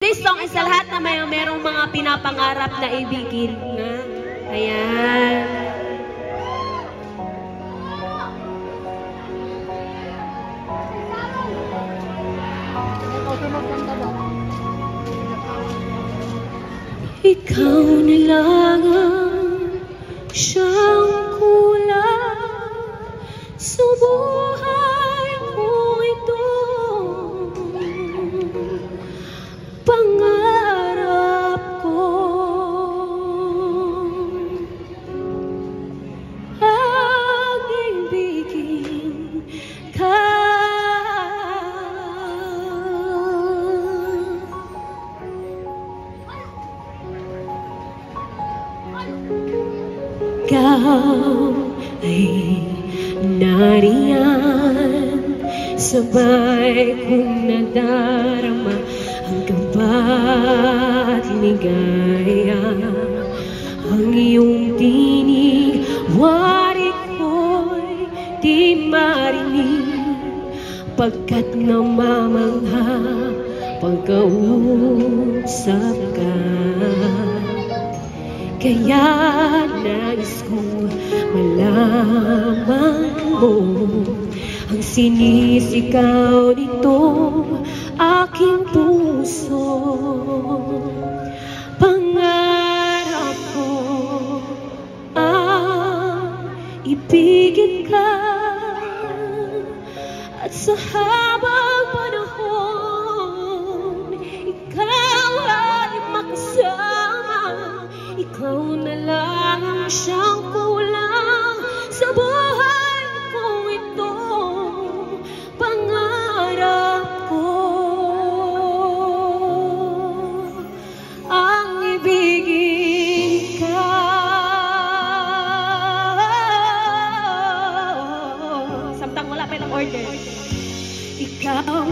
this song is sa lahat na merong mga pinapangarap na ibigin. Ayan. Ikaw na lang ang siyang kulang sa buhay mo ito. Pangarap ko ang ibigin ka. Ikaw ay nariyan, sabay kong nadarama ang kaba't ligaya. Ang iyong tinig, wari ko'y di marinig, pagkat namamangha pagkausap ka. Kaya nais ko malaman mo ang sinisigaw nitong aking puso. Pangarap ko ang ibigin ka, at sa habang panahon ikaw ay makasama. Ikaw na lang ang siyang kulang sa buhay ko ito. Pangarap ko ang ibigin ka. Samtang wala pa ilang order. Ikaw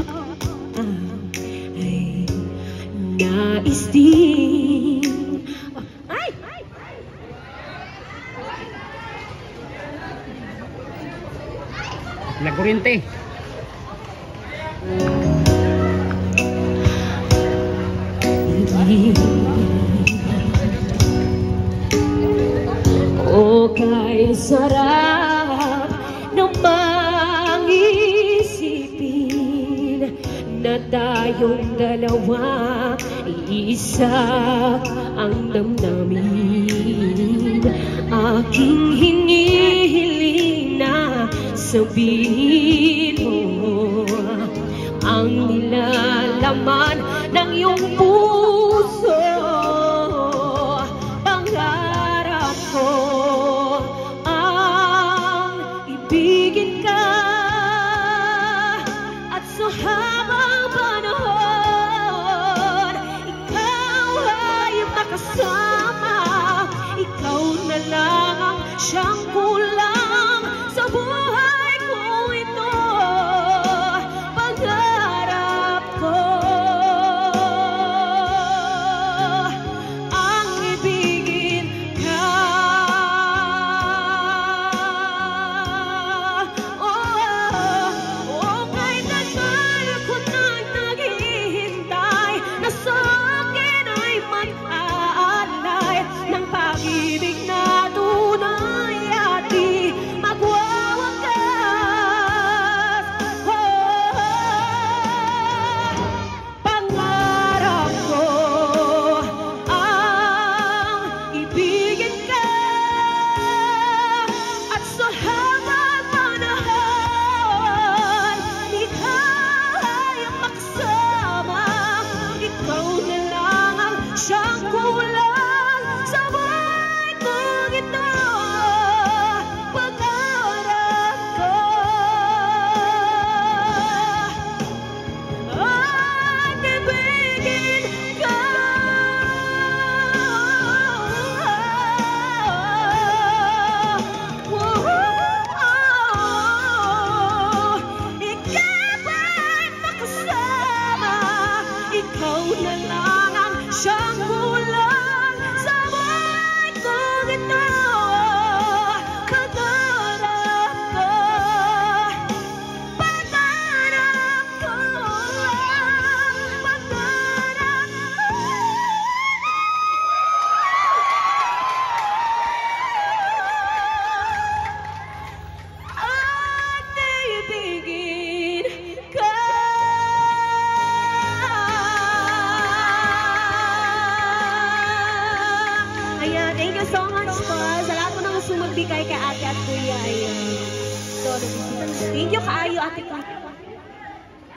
ay nais din. Nagkuryente. O kay sarap namang isipin na tayong dalawa, iisa ang damdamin. Aking hinihiling na sabihin mo ang nilalaman ng iyong puso. Pangarap ko ang ibigin ka, at sa habang panahon ikaw ay makasama. Ikaw na lang ang siyang kulang sa buhay ko ito. Pangarap ko ibigay kay ate at kuya. Ayun. So, thank you kaayo ate ko.